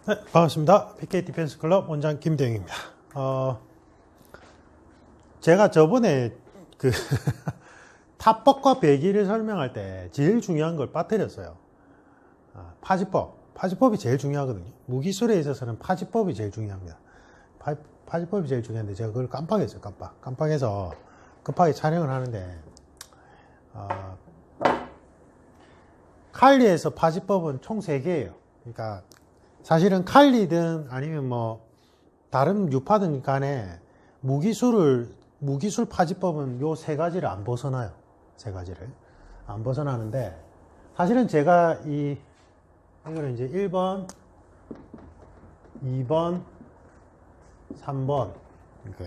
네, 반갑습니다. PK 디펜스 클럽 원장 김대영입니다. 제가 저번에 그 탑법과 배기를 설명할 때 제일 중요한 걸 빠뜨렸어요. 파지법. 파지법이 제일 중요하거든요. 무기술에 있어서는 파지법이 제일 중요합니다. 파지법이 제일 중요한데 제가 그걸 깜빡했어요. 깜빡해서 급하게 촬영을 하는데 칼리에서 파지법은 총 3개예요. 그러니까 사실은 칼리든 아니면 뭐 다른 유파든 간에 무기술 파지법은 요 3가지를 안 벗어나요. 3가지를 안 벗어나는데, 사실은 제가 이거는 이제 1번, 2번, 3번 이렇게.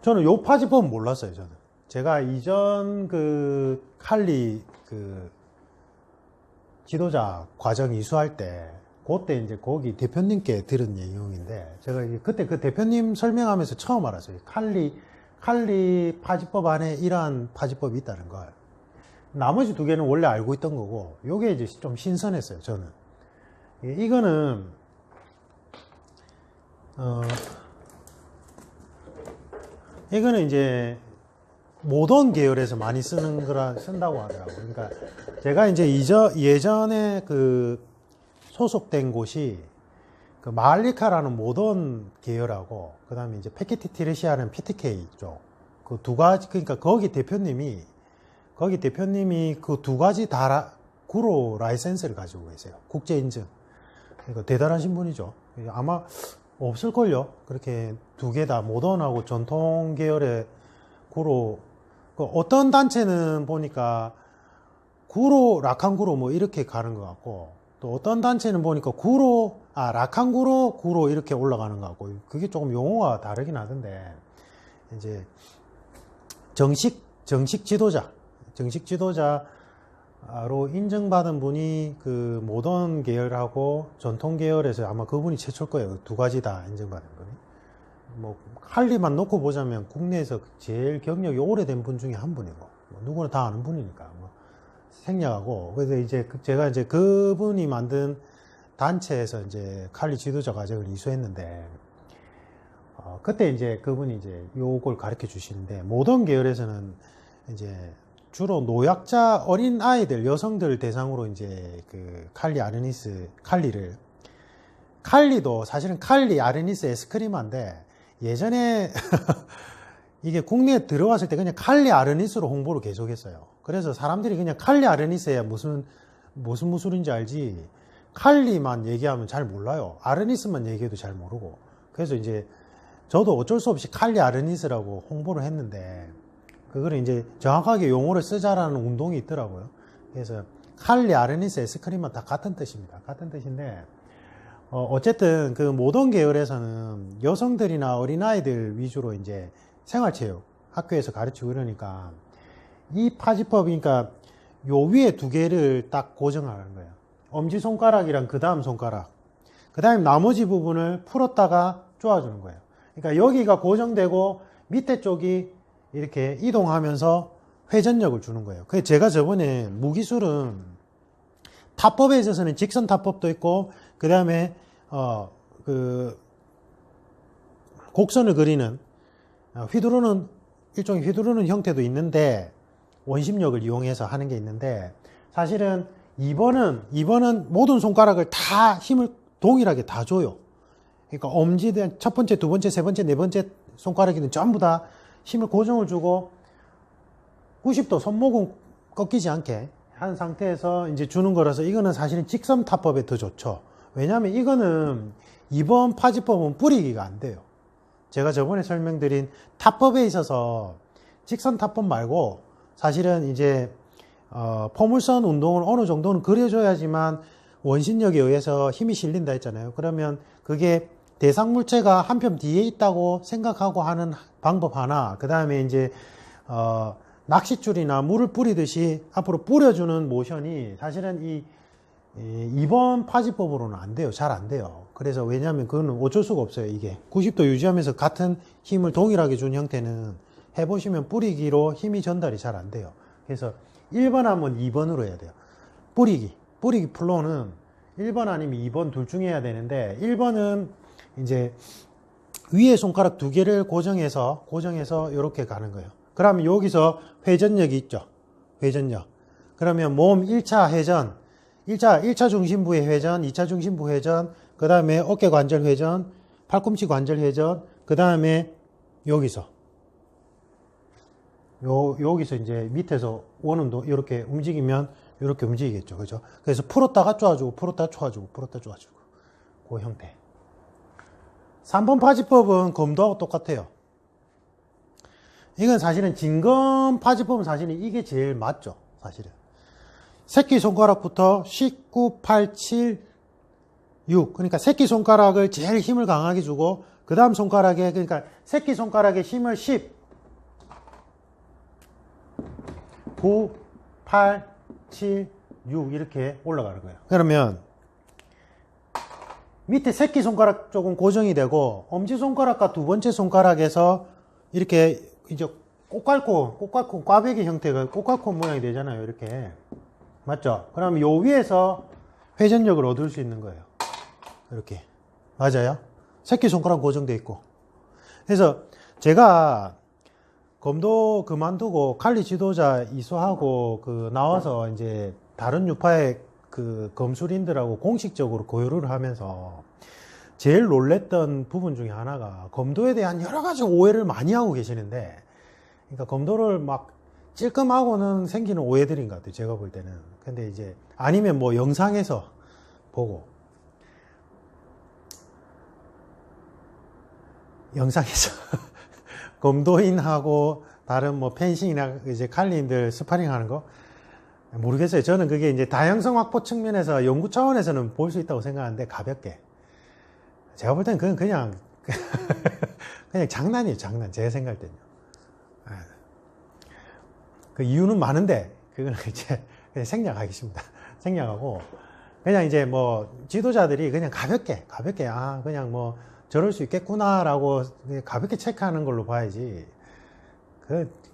저는 요 파지법은 몰랐어요. 제가 이전 그 칼리 그 지도자 과정 이수할 때, 그때 이제 거기 대표님께 들은 내용인데, 제가 그때 그 대표님 설명하면서 처음 알았어요. 칼리 파지법 안에 이러한 파지법이 있다는 걸. 나머지 2개는 원래 알고 있던 거고, 요게 이제 좀 신선했어요, 저는. 이거는, 이거는 이제, 모던 계열에서 많이 쓴다고 하더라고요. 그러니까 제가 이제 예전에 그 소속된 곳이 그 마알리카라는 모던 계열하고, 그 다음에 이제 패키티 티레시아는 PTK 쪽, 그 2가지, 그러니까 거기 대표님이 그 2가지 다 구로 라이센스를 가지고 계세요. 국제 인증. 그러니까 대단하신 분이죠. 아마 없을걸요. 그렇게 2개 다 모던하고 전통 계열의 구로. 어떤 단체는 보니까 라칸 구로 뭐 이렇게 가는 것 같고, 또 어떤 단체는 보니까 라칸 구로 이렇게 올라가는 것 같고, 그게 조금 용어가 다르긴 하던데, 이제 정식 지도자로 인정받은 분이 그 모던 계열하고 전통 계열에서 아마 그분이 최초일 거예요. 2가지 다 인정받은 분이. 뭐 칼리만 놓고 보자면 국내에서 제일 경력이 오래된 분 중에 한 분이고, 뭐 누구나 다 아는 분이니까 뭐 생략하고. 그래서 이제 제가 이제 그분이 만든 단체에서 이제 칼리 지도자 과정을 이수했는데, 그때 이제 그분이 이제 요걸 가르쳐 주시는데, 모던 계열에서는 이제 주로 노약자 어린 아이들, 여성들 대상으로 이제 그 칼리도 사실은 칼리 아르니스 에스크리마인데, 예전에 이게 국내에 들어왔을 때 그냥 칼리 아르니스로 홍보를 계속했어요. 그래서 사람들이 그냥 칼리 아르니스야 무슨 무술인지 알지, 칼리만 얘기하면 잘 몰라요. 아르니스만 얘기해도 잘 모르고. 그래서 이제 저도 어쩔 수 없이 칼리 아르니스라고 홍보를 했는데, 그거를 이제 정확하게 용어를 쓰자라는 운동이 있더라고요. 그래서 칼리 아르니스 에스크리마 다 같은 뜻입니다. 같은 뜻인데, 어쨌든 그 모던 계열에서는 여성들이나 어린아이들 위주로 이제 생활체육 학교에서 가르치고 이러니까, 이 파지법이니까 요 위에 2개를 딱 고정하는 거예요. 엄지손가락이랑 그 다음 손가락, 그 다음에 나머지 부분을 풀었다가 쪼아주는 거예요. 그러니까 여기가 고정되고 밑에 쪽이 이렇게 이동하면서 회전력을 주는 거예요. 그래서 제가 저번에 무기술은 타법에 있어서는 직선 타법도 있고, 그 다음에 그 곡선을 그리는 일종의 휘두르는 형태도 있는데, 원심력을 이용해서 하는 게 있는데, 사실은 2번은 모든 손가락을 다 힘을 동일하게 다 줘요. 그러니까 엄지든 첫 번째, 2번째, 3번째, 4번째 손가락이든 전부 다 힘을 고정을 주고 90도 손목은 꺾이지 않게 한 상태에서 이제 주는 거라서, 이거는 사실은 직선 타법에 더 좋죠. 왜냐하면 이거는 2번 파지법은 뿌리기가 안 돼요. 제가 저번에 설명드린 타법에 있어서 직선 타법 말고, 사실은 이제 포물선 운동을 어느 정도는 그려줘야지만 원심력에 의해서 힘이 실린다 했잖아요. 그러면 그게 대상 물체가 한 뼘 뒤에 있다고 생각하고 하는 방법 하나, 그 다음에 이제 낚싯줄이나 물을 뿌리듯이 앞으로 뿌려주는 모션이 사실은 이 2번 파지법으로는 안 돼요. 잘 안 돼요. 그래서 왜냐하면 그거는 어쩔 수가 없어요. 이게 90도 유지하면서 같은 힘을 동일하게 준 형태는 해보시면 뿌리기로 힘이 전달이 잘 안 돼요. 그래서 1번 하면 2번으로 해야 돼요. 뿌리기 플로우는 1번 아니면 2번 둘 중에 해야 되는데 1번은 이제 위에 손가락 두 개를 고정해서 이렇게 가는 거예요. 그러면 여기서 회전력이 있죠. 회전력. 그러면 몸 1차 회전, 1차 중심부의 회전, 2차 중심부 회전, 그 다음에 어깨 관절 회전, 팔꿈치 관절 회전, 그 다음에 여기서 이제 밑에서 원음도 이렇게 움직이면 이렇게 움직이겠죠. 그죠? 그래서 풀었다가 쪼아주고, 풀었다가 쪼아주고, 풀었다가 쪼아주고. 그 형태. 3번 파지법은 검도하고 똑같아요. 이건 사실은 진검 파지법은 사실은 이게 제일 맞죠. 사실은. 새끼손가락부터 19, 8, 7, 6. 그러니까 새끼손가락을 제일 힘을 강하게 주고, 그 다음 손가락에, 그러니까 새끼손가락에 힘을 10, 9, 8, 7, 6 이렇게 올라가는 거예요. 그러면 밑에 새끼손가락 쪽은 고정이 되고 엄지손가락과 두 번째 손가락에서 이렇게 이제 꽃갈콘 꽈배기 형태가 꽃갈콘 모양이 되잖아요. 이렇게 맞죠? 그러면 요 위에서 회전력을 얻을 수 있는 거예요. 이렇게 맞아요? 새끼손가락 고정되어 있고. 그래서 제가 검도 그만두고 칼리 지도자 이수하고 나와서 이제 다른 유파의 검술인들하고 공식적으로 교류를 하면서 제일 놀랬던 부분 중에 하나가 검도에 대한 여러 가지 오해를 많이 하고 계시는데, 그러니까 검도를 막 찔끔하고는 생기는 오해들인 것 같아요. 제가 볼 때는. 근데 이제 아니면 뭐 영상에서 보고 영상에서 검도인하고 다른 뭐 펜싱이나 이제 칼리인들 스파링 하는 거 모르겠어요. 저는 그게 이제 다양성 확보 측면에서 연구 차원에서는 볼 수 있다고 생각하는데 가볍게. 제가 볼 때는 그건 그냥 장난이에요. 장난. 제 생각할 때는요. 그 이유는 많은데 그거는 이제 그냥 생략하겠습니다. 생략하고 그냥 이제 뭐 지도자들이 그냥 가볍게 그냥 뭐 저럴 수 있겠구나라고 가볍게 체크하는 걸로 봐야지.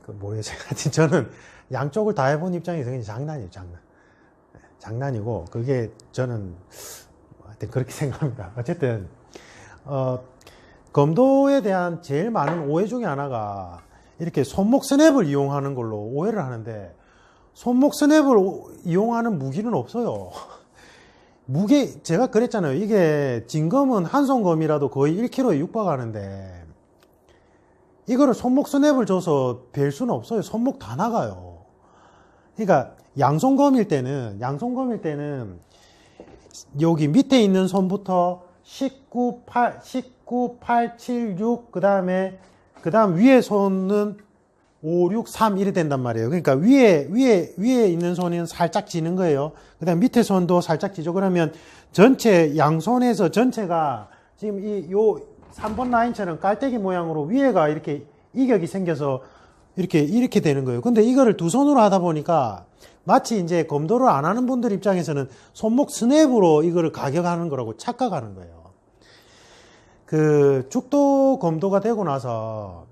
모르겠어요. 하여튼 저는 양쪽을 다 해본 입장에서 그냥 장난이에요, 장난. 장난이고, 그게 저는 하여튼 그렇게 생각합니다. 어쨌든, 검도에 대한 제일 많은 오해 중에 하나가 이렇게 손목 스냅을 이용하는 걸로 오해를 하는데, 손목 스냅을 이용하는 무기는 없어요. 무게, 제가 그랬잖아요. 이게 진검은 한 손검이라도 거의 1kg에 육박하는데 이거를 손목 스냅을 줘서 벨 수는 없어요. 손목 다 나가요. 그러니까 양손검일 때는 여기 밑에 있는 손부터 19, 8, 7, 6, 그 다음 위에 손은 5, 6, 3 이래 된단 말이에요. 그러니까 위에 있는 손은 살짝 지는 거예요. 그 다음 밑에 손도 살짝 지죠. 그러면 양손에서 전체가 지금 요 3번 라인처럼 깔때기 모양으로 위에가 이렇게 이격이 생겨서 이렇게 되는 거예요. 근데 이거를 두 손으로 하다 보니까 마치 이제 검도를 안 하는 분들 입장에서는 손목 스냅으로 이거를 가격하는 거라고 착각하는 거예요. 죽도 검도가 되고 나서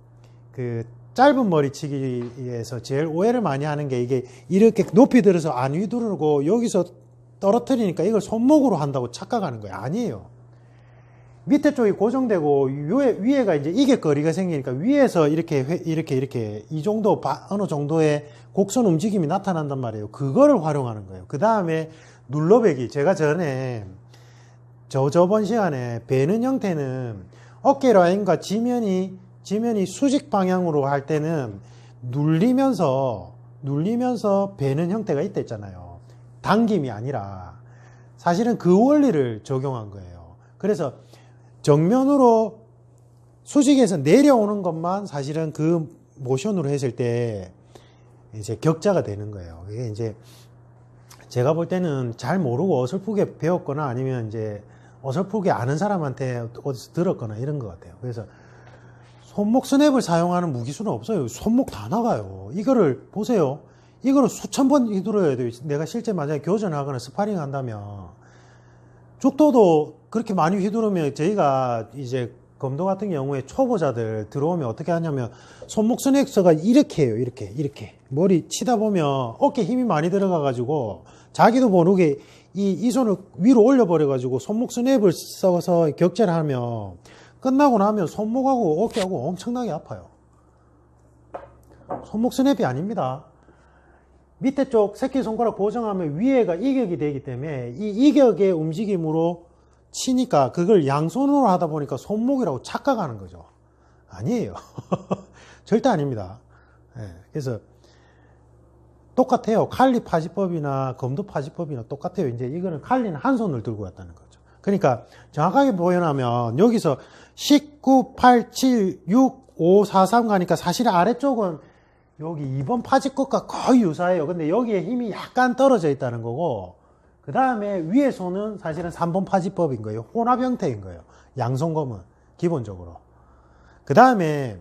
짧은 머리치기에서 제일 오해를 많이 하는 게 이게 이렇게 높이 들어서 안 휘두르고 여기서 떨어뜨리니까 이걸 손목으로 한다고 착각하는 거예요. 아니에요. 밑에 쪽이 고정되고 위에가 이제 이격거리가 생기니까 위에서 이렇게 이 정도 어느 정도의 곡선 움직임이 나타난단 말이에요. 그거를 활용하는 거예요. 그 다음에 눌러배기. 제가 전에 저번 시간에 베는 형태는 어깨 라인과 지면이 수직 방향으로 할 때는 눌리면서 베는 형태가 있다 했잖아요. 당김이 아니라 사실은 그 원리를 적용한 거예요. 그래서 정면으로 수직에서 내려오는 것만 사실은 그 모션으로 했을 때 이제 격자가 되는 거예요. 이게 이제 제가 볼 때는 잘 모르고 어설프게 배웠거나 아니면 이제 어설프게 아는 사람한테 어디서 들었거나 이런 것 같아요. 그래서 손목 스냅을 사용하는 무기수는 없어요. 손목 다 나가요. 이거를 보세요. 이거를 수천 번 휘둘러야 돼요. 내가 실제 만약에 교전하거나 스파링 한다면 죽도도 그렇게 많이 휘두르면 저희가 이제 검도 같은 경우에 초보자들 들어오면 어떻게 하냐면 손목 스냅서가 이렇게 해요. 이렇게 머리 치다 보면 어깨 힘이 많이 들어가 가지고 자기도 모르게 이 손을 위로 올려버려가지고 손목 스냅을 써서 격제를 하면 끝나고 나면 손목하고 어깨하고 엄청나게 아파요. 손목 스냅이 아닙니다. 밑에 쪽 새끼손가락 고정하면 위에가 이격이 되기 때문에 이 이격의 움직임으로 치니까 그걸 양손으로 하다 보니까 손목이라고 착각하는 거죠. 아니에요. 절대 아닙니다. 그래서 똑같아요. 칼리 파지법이나 검도 파지법이나 똑같아요. 이제 이거는 칼리는 한 손을 들고 왔다는 거죠. 그러니까 정확하게 표현하면 여기서 19, 8, 7, 6, 5, 4, 3 가니까 사실 아래쪽은 여기 2번 파지법과 거의 유사해요. 근데 여기에 힘이 약간 떨어져 있다는 거고, 그 다음에 위에 손은 사실은 3번 파지법인 거예요. 혼합 형태인 거예요. 양손검은 기본적으로. 그 다음에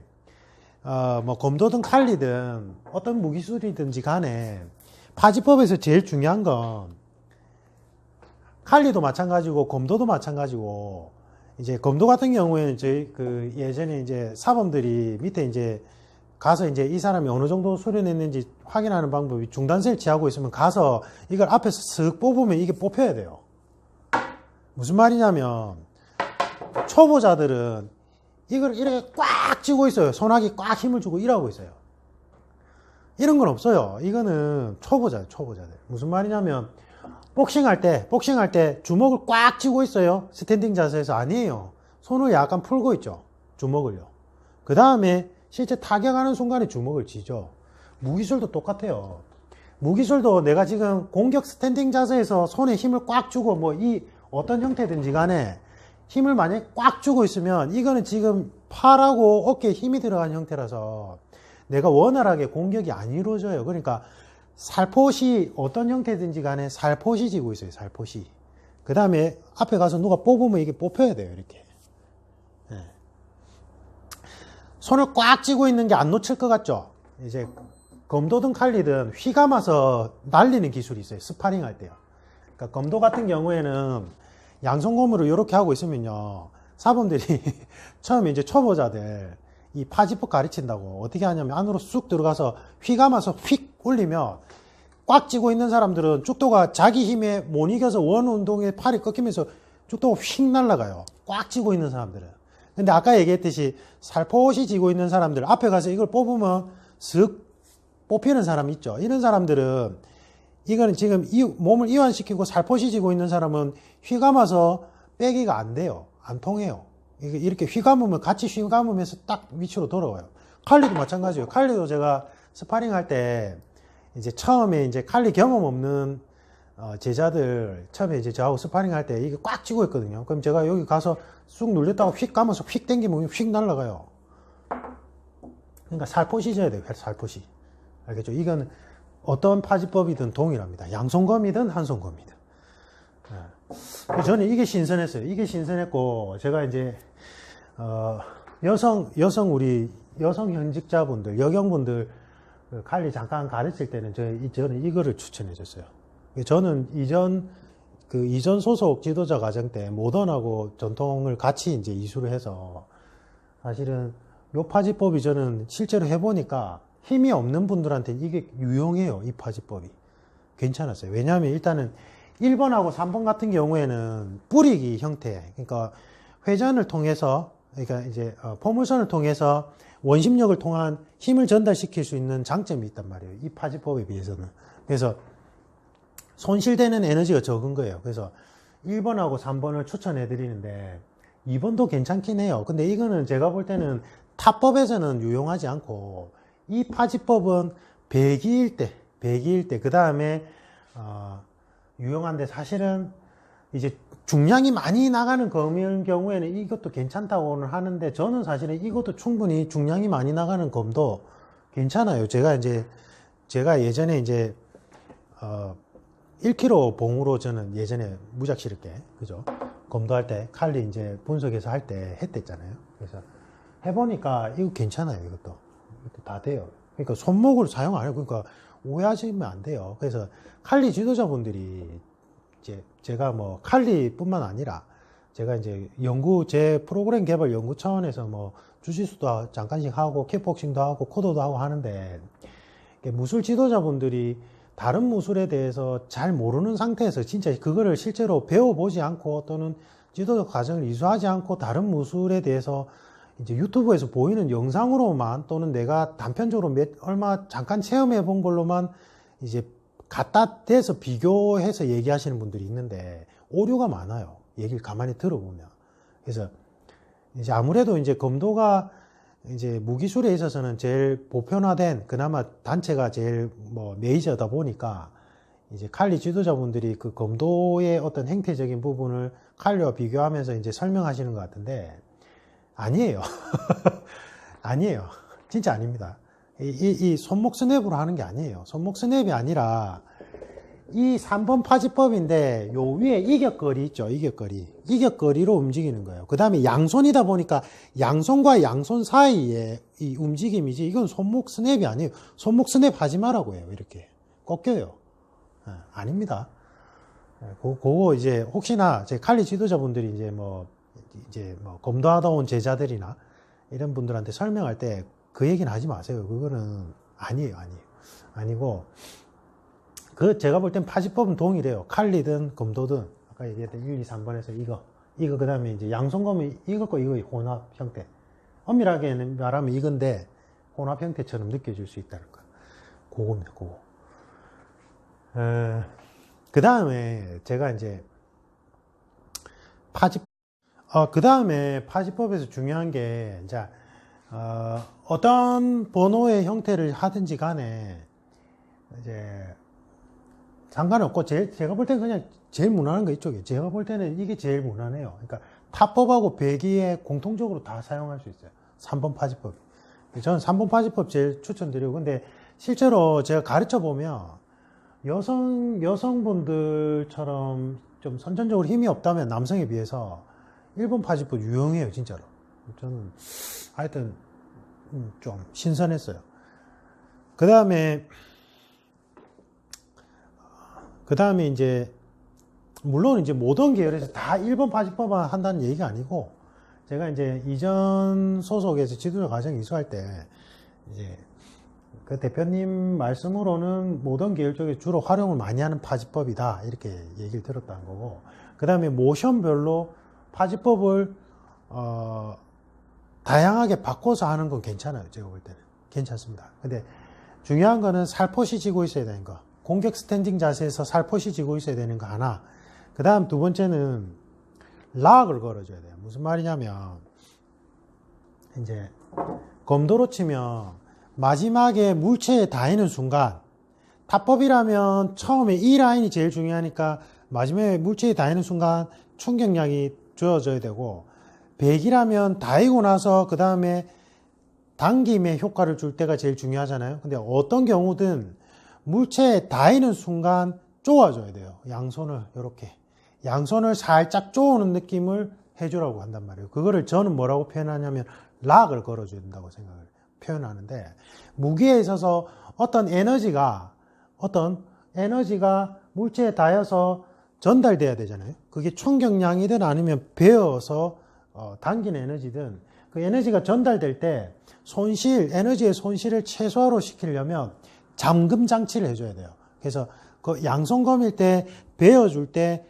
뭐 검도든 칼리든 어떤 무기술이든지 간에 파지법에서 제일 중요한 건 칼리도 마찬가지고 검도도 마찬가지고, 이제 검도 같은 경우에는 저희 그 예전에 이제 사범들이 밑에 이제 가서 이제 이 사람이 어느 정도 수련했는지 확인하는 방법이 중단세를 취하고 있으면 가서 이걸 앞에서 쓱 뽑으면 이게 뽑혀야 돼요. 무슨 말이냐면 초보자들은 이걸 이렇게 꽉 쥐고 있어요. 손아귀 꽉 힘을 주고 일하고 있어요. 이런 건 없어요. 이거는 초보자들. 무슨 말이냐면 복싱할 때 주먹을 꽉 쥐고 있어요. 스탠딩 자세에서. 아니에요. 손을 약간 풀고 있죠. 주먹을요. 그 다음에 실제 타격하는 순간에 주먹을 쥐죠. 무기술도 똑같아요. 무기술도 내가 지금 공격 스탠딩 자세에서 손에 힘을 꽉 주고 뭐 이 어떤 형태든지 간에 힘을 만약에 꽉 주고 있으면 이거는 지금 팔하고 어깨에 힘이 들어간 형태라서 내가 원활하게 공격이 안 이루어져요. 그러니까 살포시 어떤 형태든지 간에 살포시 지고 있어요. 살포시. 그 다음에 앞에 가서 누가 뽑으면 이게 뽑혀야 돼요. 이렇게. 손을 꽉 쥐고 있는 게 안 놓칠 것 같죠? 이제 검도든 칼리든 휘감아서 날리는 기술이 있어요. 스파링 할 때요. 그러니까 검도 같은 경우에는 양손검으로 이렇게 하고 있으면요, 사범들이 처음에 이제 초보자들 이 파지법 가르친다고 어떻게 하냐면 안으로 쑥 들어가서 휘감아서 휙 올리면 꽉 쥐고 있는 사람들은 죽도가 자기 힘에 못 이겨서 원 운동에 팔이 꺾이면서 죽도가 휙 날아가요. 꽉 쥐고 있는 사람들은. 근데 아까 얘기했듯이 살포시 쥐고 있는 사람들 앞에 가서 이걸 뽑으면 쓱 뽑히는 사람 있죠. 이런 사람들은 이거는 지금 몸을 이완시키고 살포시 쥐고 있는 사람은 휘감아서 빼기가 안 돼요. 안 통해요. 이렇게 휘감으면 같이 휘감으면서 딱 위치로 돌아와요. 칼리도 마찬가지예요. 칼리도 제가 스파링 할 때 이제 처음에 이제 칼리 경험 없는 제자들 처음에 이제 저하고 스파링 할 때 이게 꽉 쥐고 있거든요. 그럼 제가 여기 가서 쑥 눌렸다가 휙 감아서 휙 당기면 휙 날아가요. 그러니까 살포시 져야 돼요. 살포시. 알겠죠? 이건 어떤 파지법이든 동일합니다. 양손검이든 한손검이든. 저는 이게 신선했어요. 이게 신선했고, 제가 이제 우리 여성 현직자분들, 여경분들 칼리 잠깐 가르칠 때는 저는 이거를 추천해 줬어요. 저는 이전 소속 지도자 과정 때 모던하고 전통을 같이 이제 이수를 해서 사실은 요 파지법이 저는 실제로 해보니까 힘이 없는 분들한테 이게 유용해요. 이 파지법이. 괜찮았어요. 왜냐하면 일단은 1번하고 3번 같은 경우에는 뿌리기 형태, 그러니까 회전을 통해서, 그러니까 이제 포물선을 통해서 원심력을 통한 힘을 전달시킬 수 있는 장점이 있단 말이에요. 이 파지법에 비해서는. 그래서 손실되는 에너지가 적은 거예요. 그래서 1번하고 3번을 추천해 드리는데 2번도 괜찮긴 해요. 근데 이거는 제가 볼 때는 타법에서는 유용하지 않고, 이 파지법은 배기일 때, 그 다음에 유용한데, 사실은 이제 중량이 많이 나가는 검인 경우에는 이것도 괜찮다고는 하는데, 저는 사실은 이것도 충분히 중량이 많이 나가는 검도 괜찮아요. 제가 예전에 이제 1kg 봉으로 저는 예전에 무작 실을 때, 그죠? 검도할 때 칼리 이제 분석해서 할 때 했댔잖아요. 그래서 해보니까 이거 괜찮아요. 이것도 다 돼요. 그러니까 손목을 사용 안 해요. 그러니까 오해하시면 안 돼요. 그래서 칼리 지도자분들이 이제 제가 뭐 칼리뿐만 아니라 제가 이제 제 프로그램 개발 연구 차원에서 뭐 주짓수도 잠깐씩 하고 킥복싱도 하고 코도도 하고 하는데, 무술 지도자분들이 다른 무술에 대해서 잘 모르는 상태에서 진짜 그거를 실제로 배워보지 않고 또는 지도적 과정을 이수하지 않고 다른 무술에 대해서 이제 유튜브에서 보이는 영상으로만 또는 내가 단편적으로 얼마 잠깐 체험해 본 걸로만 이제 갖다 대서 비교해서 얘기하시는 분들이 있는데 오류가 많아요. 얘기를 가만히 들어보면. 그래서 이제 아무래도 이제 검도가 이제 무기술에 있어서는 제일 보편화된 그나마 단체가 제일 뭐 메이저다 보니까 이제 칼리 지도자분들이 그 검도의 어떤 행태적인 부분을 칼리와 비교하면서 이제 설명하시는 것 같은데 아니에요. 아니에요. 진짜 아닙니다. 이 손목 스냅으로 하는 게 아니에요. 손목 스냅이 아니라 이 3번 파지법인데 요 위에 이격거리 있죠. 이격거리로 움직이는 거예요. 그 다음에 양손이다 보니까 양손과 양손 사이에 이 움직임이지 이건 손목 스냅이 아니에요. 손목 스냅 하지 말라고 해요. 이렇게 꺾여요. 아닙니다. 그거 이제 혹시나 제 칼리 지도자분들이 이제 뭐 검도하다 온 제자들이나 이런 분들한테 설명할 때 그 얘기는 하지 마세요. 그거는 아니에요. 아니고 그 제가 볼 땐 파지법은 동일해요. 칼리든 검도든 아까 얘기했던 1, 2, 3번에서 이거 그 다음에 이제 양손검이 이것과 이거의 혼합 형태. 엄밀하게 말하면 이건데 혼합 형태처럼 느껴질 수 있다는 거. 그겁니다. 그거. 그 다음에 제가 이제 그 다음에 파지법에서 중요한 게 이제 어떤 번호의 형태를 하든지 간에 이제 상관없고 제가 볼 때는 그냥 제일 무난한 거 이쪽이에요. 제가 볼 때는 이게 제일 무난해요. 그러니까 타법하고 배기에 공통적으로 다 사용할 수 있어요. 3번 파지법. 저는 3번 파지법 제일 추천드리고 근데 실제로 제가 가르쳐 보면 여성분들처럼 좀 선천적으로 힘이 없다면 남성에 비해서 1번 파지법 유용해요. 진짜로. 저는 하여튼 좀 신선했어요. 그 다음에 이제 물론 이제 모든 계열에서 다 1번 파지법만 한다는 얘기가 아니고 제가 이제 이전 소속에서 지도자 과정 이수할 때 이제 그 대표님 말씀으로는 모든 계열 쪽에 주로 활용을 많이 하는 파지법이다 이렇게 얘기를 들었다는 거고 그 다음에 모션별로 파지법을 다양하게 바꿔서 하는 건 괜찮아요. 제가 볼 때는 괜찮습니다. 근데 중요한 거는 살포시 지고 있어야 되는 거. 공격 스탠딩 자세에서 살포시 지고 있어야 되는 거 하나. 그 다음 두 번째는 락을 걸어줘야 돼요. 무슨 말이냐면 이제 검도로 치면 마지막에 물체에 닿이는 순간 타법이라면 처음에 이 라인이 제일 중요하니까 마지막에 물체에 닿이는 순간 충격량이 주어져야 되고 백이라면 닿이고 나서 그 다음에 당김의 효과를 줄 때가 제일 중요하잖아요. 근데 어떤 경우든 물체에 닿이는 순간 쪼아줘야 돼요. 양손을 이렇게 양손을 살짝 쪼우는 느낌을 해주라고 한단 말이에요. 그거를 저는 뭐라고 표현하냐면 락을 걸어줘야 된다고 생각을 표현하는데 무기에 있어서 어떤 에너지가 물체에 닿아서 전달돼야 되잖아요. 그게 충격량이든 아니면 베어서 당긴 에너지든 그 에너지가 전달될 때 에너지의 손실을 최소화로 시키려면 잠금 장치를 해줘야 돼요. 그래서 그 양손검일 때 베어줄 때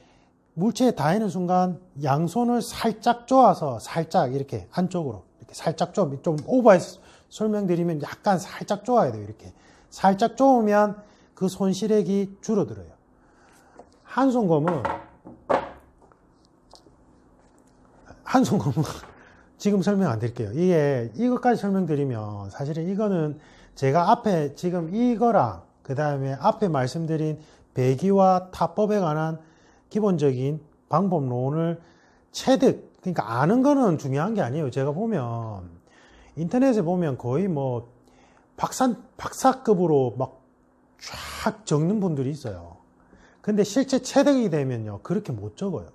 물체에 닿이는 순간 양손을 살짝 쪼아서 살짝 이렇게 안쪽으로 이렇게 살짝 좀 오버해서 설명드리면 약간 살짝 쪼아야 돼요. 이렇게 살짝 쪼으면 그 손실액이 줄어들어요. 한손검은 지금 설명 안 드릴게요. 이것까지 설명드리면 사실은 이거는 제가 앞에 지금 이거랑 그 다음에 앞에 말씀드린 배기와 타법에 관한 기본적인 방법론을 그러니까 아는 거는 중요한 게 아니에요. 제가 보면 인터넷에 보면 거의 뭐 박사급으로 막 쫙 적는 분들이 있어요. 근데 실제 체득이 되면요 그렇게 못 적어요.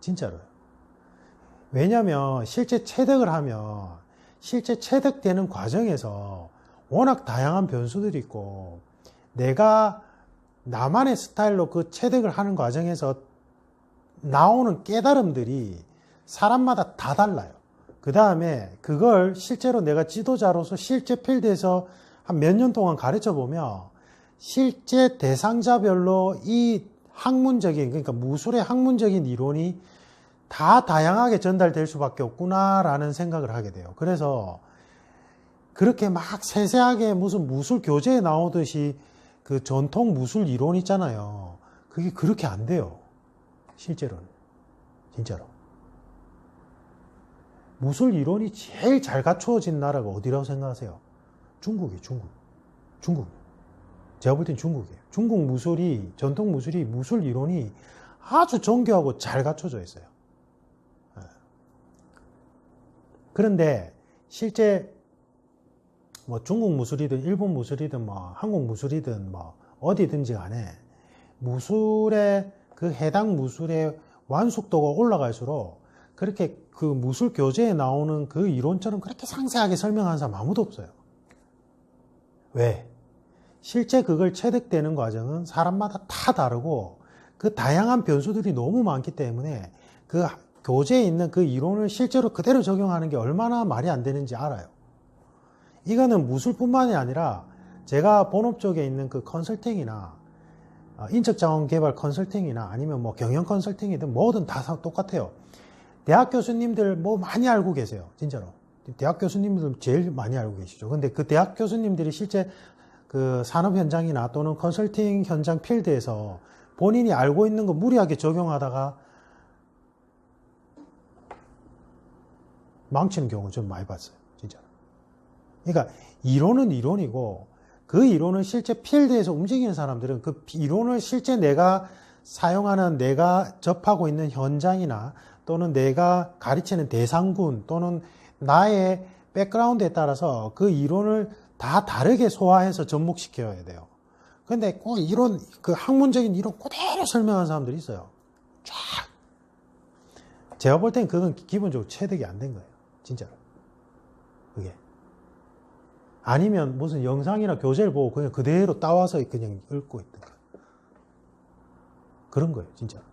진짜로요. 왜냐면 실제 체득을 하면 실제 체득되는 과정에서 워낙 다양한 변수들이 있고 내가 나만의 스타일로 그 체득을 하는 과정에서 나오는 깨달음들이 사람마다 다 달라요. 그 다음에 그걸 실제로 내가 지도자로서 실제 필드에서 한 몇 년 동안 가르쳐 보면 실제 대상자별로 이 학문적인, 그러니까 무술의 학문적인 이론이 다 다양하게 전달될 수밖에 없구나라는 생각을 하게 돼요. 그래서 그렇게 막 세세하게 무슨 무술 교재에 나오듯이 그 전통 무술 이론 있잖아요. 그게 그렇게 안 돼요. 실제로는. 진짜로. 무술 이론이 제일 잘 갖추어진 나라가 어디라고 생각하세요? 중국이에요, 중국. 중국. 제가 볼 땐 중국이에요. 중국 무술이, 전통 무술이, 무술 이론이 아주 정교하고 잘 갖춰져 있어요. 그런데 실제 뭐 중국 무술이든 일본 무술이든 뭐 한국 무술이든 뭐 어디든지 간에 무술의 그 해당 무술의 완숙도가 올라갈수록 그렇게 그 무술 교재에 나오는 그 이론처럼 그렇게 상세하게 설명하는 사람 아무도 없어요. 왜? 실제 그걸 체득되는 과정은 사람마다 다 다르고 그 다양한 변수들이 너무 많기 때문에 그 교재에 있는 그 이론을 실제로 그대로 적용하는 게 얼마나 말이 안 되는지 알아요. 이거는 무술뿐만이 아니라 제가 본업 쪽에 있는 그 컨설팅이나 인적자원 개발 컨설팅이나 아니면 뭐 경영 컨설팅이든 뭐든 다 똑같아요. 대학 교수님들 뭐 많이 알고 계세요. 진짜로. 대학 교수님들 제일 많이 알고 계시죠. 근데 그 대학 교수님들이 실제 그 산업 현장이나 또는 컨설팅 현장 필드에서 본인이 알고 있는 거 무리하게 적용하다가 망치는 경우 좀 많이 봤어요. 진짜로. 그러니까 이론은 이론이고 그 이론을 실제 필드에서 움직이는 사람들은 그 이론을 실제 내가 사용하는 내가 접하고 있는 현장이나 또는 내가 가르치는 대상군 또는 나의 백그라운드에 따라서 그 이론을 다 다르게 소화해서 접목시켜야 돼요. 근데 꼭 이론, 그 학문적인 이론 그대로 설명하는 사람들이 있어요. 쫙. 제가 볼 땐 그건 기본적으로 체득이 안 된 거예요. 진짜로. 그게. 아니면 무슨 영상이나 교재를 보고 그냥 그대로 따와서 그냥 읽고 있던 거예요. 그런 거예요, 진짜로.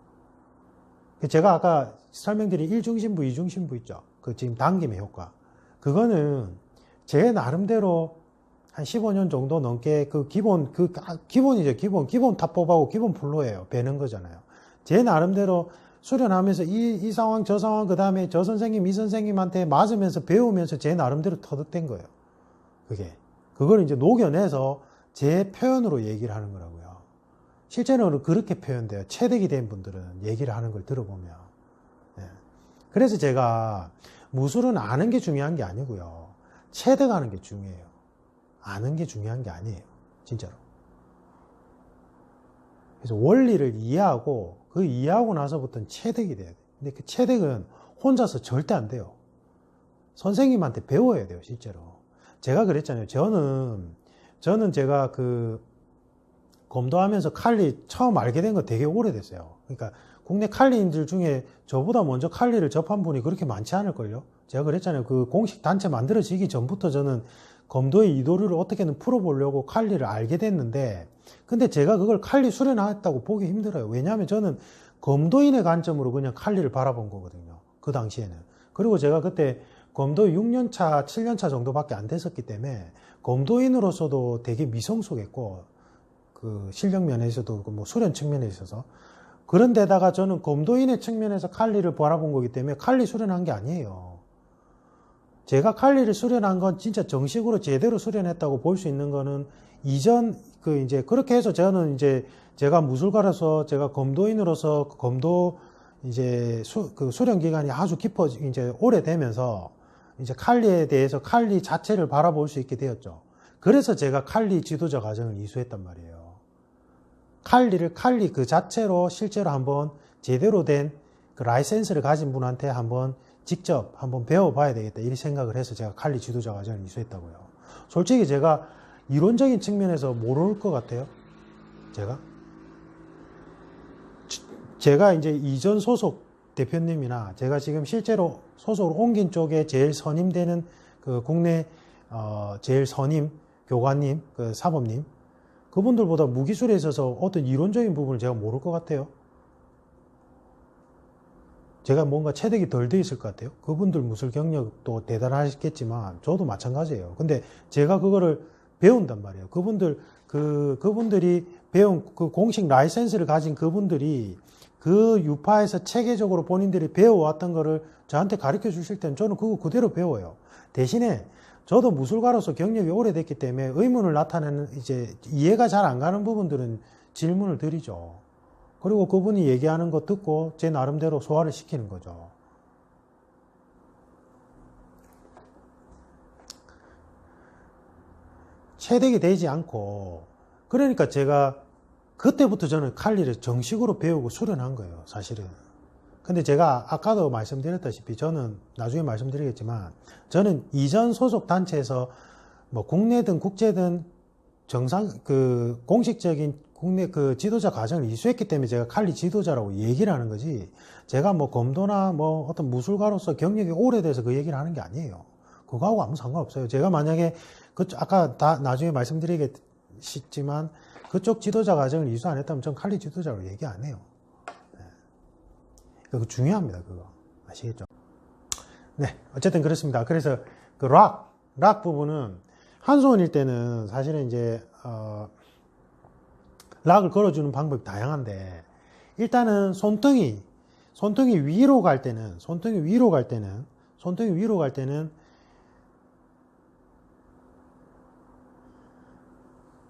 제가 아까 설명드린 1중심부, 2중심부 있죠. 그 지금 당김의 효과. 그거는 제 나름대로 한 15년 정도 넘게 기본이죠. 기본 탑법하고 기본 플로예요. 배는 거잖아요. 제 나름대로 수련하면서 이 상황, 저 상황, 그 다음에 저 선생님, 이 선생님한테 맞으면서 배우면서 제 나름대로 터득된 거예요. 그걸 이제 녹여내서 제 표현으로 얘기를 하는 거라고요. 실제로는 그렇게 표현돼요. 체득이 된 분들은 얘기를 하는 걸 들어보면. 네. 그래서 제가 무술은 아는 게 중요한 게 아니고요. 체득하는 게 중요해요. 아는 게 중요한 게 아니에요. 진짜로. 그래서 원리를 이해하고 그 이해하고 나서부터는 체득이 돼야 돼요. 근데 그 체득은 혼자서 절대 안 돼요. 선생님한테 배워야 돼요. 실제로. 제가 그랬잖아요. 저는 제가 그 검도하면서 칼리 처음 알게 된 거 되게 오래됐어요. 그러니까 국내 칼리인들 중에 저보다 먼저 칼리를 접한 분이 그렇게 많지 않을걸요. 제가 그랬잖아요. 그 공식 단체 만들어지기 전부터 저는 검도의 이도류를 어떻게든 풀어보려고 칼리를 알게 됐는데, 근데 제가 그걸 칼리 수련했다고 보기 힘들어요. 왜냐하면 저는 검도인의 관점으로 그냥 칼리를 바라본 거거든요. 그 당시에는. 그리고 제가 그때 검도 6년차, 7년차 정도밖에 안 됐었기 때문에 검도인으로서도 되게 미성숙했고, 그 실력 면에서도 뭐 수련 측면에 있어서. 그런데다가 저는 검도인의 측면에서 칼리를 바라본 거기 때문에 칼리 수련한 게 아니에요. 제가 칼리를 수련한 건 진짜 정식으로 제대로 수련했다고 볼 수 있는 거는 그렇게 해서 저는 이제 제가 무술가로서 제가 검도인으로서 검도 이제 그 수련 기간이 아주 이제 오래되면서 이제 칼리에 대해서 칼리 자체를 바라볼 수 있게 되었죠. 그래서 제가 칼리 지도자 과정을 이수했단 말이에요. 칼리 그 자체로 실제로 한번 제대로 된 그 라이센스를 가진 분한테 한번 직접 한번 배워봐야 되겠다 이 생각을 해서 제가 칼리 지도자 과정을 이수했다고요. 솔직히 제가 이론적인 측면에서 모를 것 같아요. 제가 이제 이전 소속 대표님이나 제가 지금 실제로 소속으로 옮긴 쪽에 제일 선임되는 그 국내 제일 선임 교관님, 그 사범님, 그분들보다 무기술에 있어서 어떤 이론적인 부분을 제가 모를 것 같아요. 제가 뭔가 체득이 덜 돼 있을 것 같아요. 그분들 무술 경력도 대단하시겠지만 저도 마찬가지예요. 근데 제가 그거를 배운단 말이에요. 그분들이 배운 그 공식 라이센스를 가진 그분들이 그 유파에서 체계적으로 본인들이 배워왔던 거를 저한테 가르쳐 주실 때는 저는 그거 그대로 배워요. 대신에 저도 무술가로서 경력이 오래됐기 때문에 의문을 나타내는 이제 이해가 잘 안 가는 부분들은 질문을 드리죠. 그리고 그분이 얘기하는 거 듣고 제 나름대로 소화를 시키는 거죠. 체득이 되지 않고, 그러니까 제가 그때부터 저는 칼리를 정식으로 배우고 수련한 거예요, 사실은. 근데 제가 아까도 말씀드렸다시피 저는 나중에 말씀드리겠지만 저는 이전 소속 단체에서 뭐 국내든 국제든 공식적인 국내 그 지도자 과정을 이수했기 때문에 제가 칼리 지도자라고 얘기를 하는 거지, 제가 뭐 검도나 뭐 어떤 무술가로서 경력이 오래돼서 그 얘기를 하는 게 아니에요. 그거하고 아무 상관없어요. 제가 만약에 아까 나중에 말씀드리겠지만 그쪽 지도자 과정을 이수 안 했다면 전 칼리 지도자로 얘기 안 해요. 네. 그거 중요합니다. 그거 아시겠죠? 네, 어쨌든 그렇습니다. 그래서 그 락 부분은 한손일 때는 사실은 이제 락을 걸어주는 방법이 다양한데, 일단은 손등이 위로 갈 때는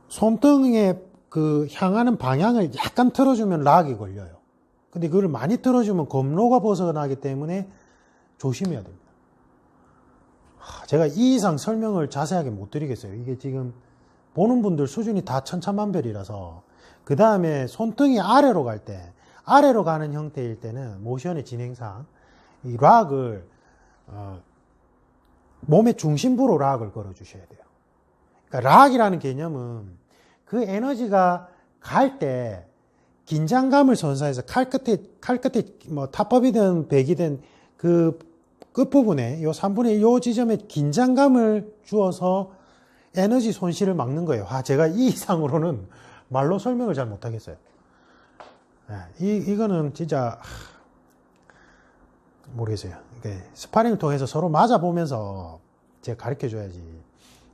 손등에 그 향하는 방향을 약간 틀어주면 락이 걸려요. 근데 그걸 많이 틀어주면 검로가 벗어나기 때문에 조심해야 됩니다. 제가 이 이상 설명을 자세하게 못 드리겠어요. 이게 지금 보는 분들 수준이 다 천차만별이라서. 그 다음에 손등이 아래로 가는 형태일 때는 모션의 진행상 이 락을 몸의 중심부로 락을 걸어 주셔야 돼요. 그러니까 락이라는 개념은 그 에너지가 갈 때 긴장감을 선사해서 칼 끝에 뭐 타법이든 백이든 그 끝부분에 요 3분의 1 요 지점에 긴장감을 주어서 에너지 손실을 막는 거예요. 제가 이 이상으로는 말로 설명을 잘 못하겠어요. 이거는 진짜 모르겠어요. 스파링을 통해서 서로 맞아보면서 제가 가르쳐 줘야지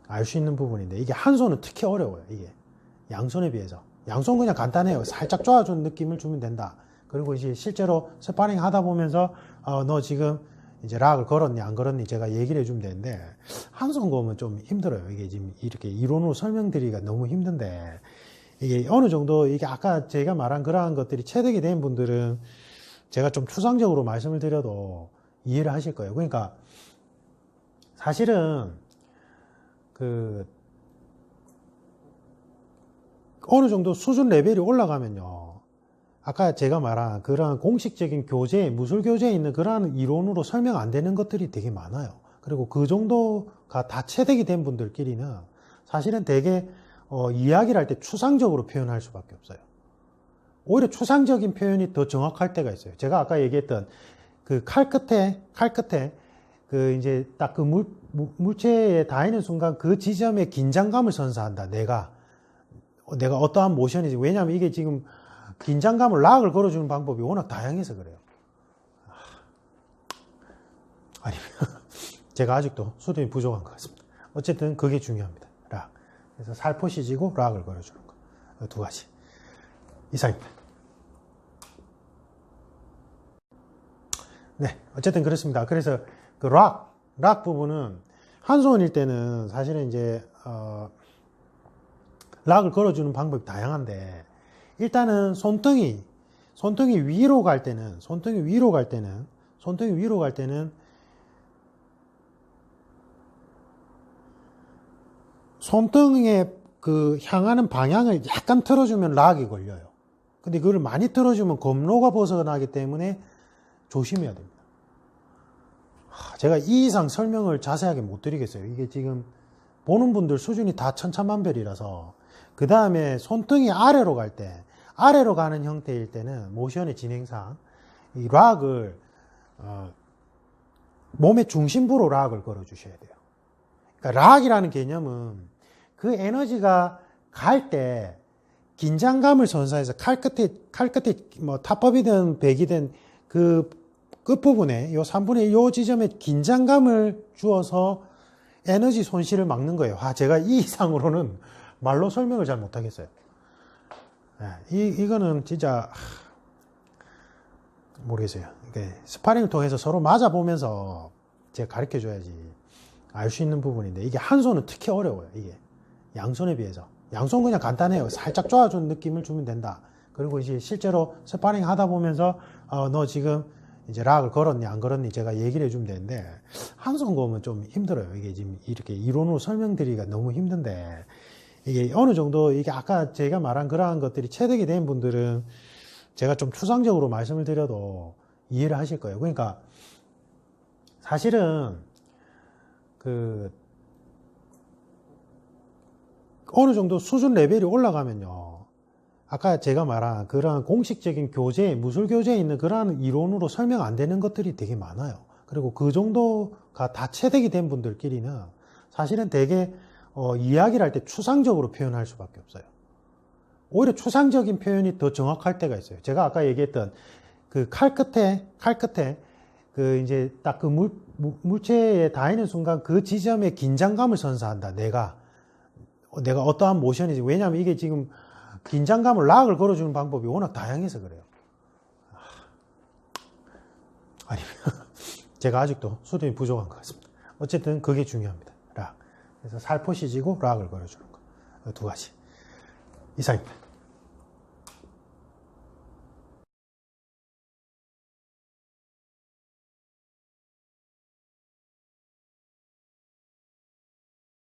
알 수 있는 부분인데, 이게 한 손은 특히 어려워요. 이게 양손에 비해서. 양손 그냥 간단해요. 살짝 쪼아준 느낌을 주면 된다. 그리고 이제 실제로 스파링 하다 보면서 너 지금 이제 락을 걸었니 안 걸었니 제가 얘기를 해주면 되는데, 한 손 거면 좀 힘들어요. 이게 지금 이렇게 이론으로 설명드리기가 너무 힘든데, 이게 어느 정도 이게 아까 제가 말한 그러한 것들이 체득이 된 분들은 제가 좀 추상적으로 말씀을 드려도 이해를 하실 거예요. 그러니까 사실은 그 어느 정도 수준 레벨이 올라가면요, 아까 제가 말한 그러한 공식적인 교재, 무술 교재에 있는 그러한 이론으로 설명 안 되는 것들이 되게 많아요. 그리고 그 정도가 다 체득이 된 분들끼리는 사실은 되게 이야기를 할 때 추상적으로 표현할 수밖에 없어요. 오히려 추상적인 표현이 더 정확할 때가 있어요. 제가 아까 얘기했던 그 칼 끝에 그 이제 딱 그 물체에 닿는 순간 그 지점에 긴장감을 선사한다. 내가 어떠한 모션이지. 왜냐하면 이게 지금 긴장감을 락을 걸어주는 방법이 워낙 다양해서 그래요. 아니면 제가 아직도 수준이 부족한 것 같습니다. 어쨌든 그게 중요합니다. 락. 그래서 살포시 지고 락을 걸어주는 거. 두 가지. 이상입니다. 네, 어쨌든 그렇습니다. 그래서 그 락 부분은 한 손일 때는 사실은 이제 락을 걸어주는 방법이 다양한데, 일단은 손등이 위로 갈 때는 손등에 그 향하는 방향을 약간 틀어주면 락이 걸려요. 근데 그걸 많이 틀어주면 검로가 벗어나기 때문에 조심해야 됩니다. 제가 이 이상 설명을 자세하게 못 드리겠어요. 이게 지금 보는 분들 수준이 다 천차만별이라서. 그 다음에 손등이 아래로 가는 형태일 때는 모션의 진행상 이 락을 몸의 중심부로 락을 걸어 주셔야 돼요. 그러니까 락이라는 개념은 그 에너지가 갈 때 긴장감을 선사해서 칼 끝에 뭐 타법이든 백이든 그 끝부분에 요 3분의 1 요 지점에 긴장감을 주어서 에너지 손실을 막는 거예요. 제가 이 이상으로는 말로 설명을 잘 못하겠어요. 이거는 진짜 모르겠어요. 스파링을 통해서 서로 맞아보면서 제가 가르쳐 줘야지 알 수 있는 부분인데, 이게 한 손은 특히 어려워요. 이게 양손에 비해서. 양손 그냥 간단해요. 살짝 쪼아주는 느낌을 주면 된다. 그리고 이제 실제로 스파링 하다 보면서 너 지금 이제 락을 걸었니 안 걸었니 제가 얘기를 해주면 되는데, 한 손 거면 좀 힘들어요. 이게 지금 이렇게 이론으로 설명드리기가 너무 힘든데, 이게 어느 정도 이게 아까 제가 말한 그러한 것들이 체득이 된 분들은 제가 좀 추상적으로 말씀을 드려도 이해를 하실 거예요. 그러니까 사실은 어느 정도 수준 레벨이 올라가면요, 아까 제가 말한 그러한 공식적인 교재, 무술 교재에 있는 그러한 이론으로 설명 안 되는 것들이 되게 많아요. 그리고 그 정도가 다 체득이 된 분들끼리는 사실은 되게 이야기를 할 때 추상적으로 표현할 수밖에 없어요. 오히려 추상적인 표현이 더 정확할 때가 있어요. 제가 아까 얘기했던 그 칼 끝에 그 이제 딱 그 물체에 닿는 순간 그 지점에 긴장감을 선사한다. 내가 어떠한 모션이지. 왜냐하면 이게 지금 긴장감을 락을 걸어주는 방법이 워낙 다양해서 그래요. 아니면 제가 아직도 수준이 부족한 것 같습니다. 어쨌든 그게 중요합니다. 락. 그래서 살포시 지고 락을 걸어주는 거. 두 가지. 이상입니다.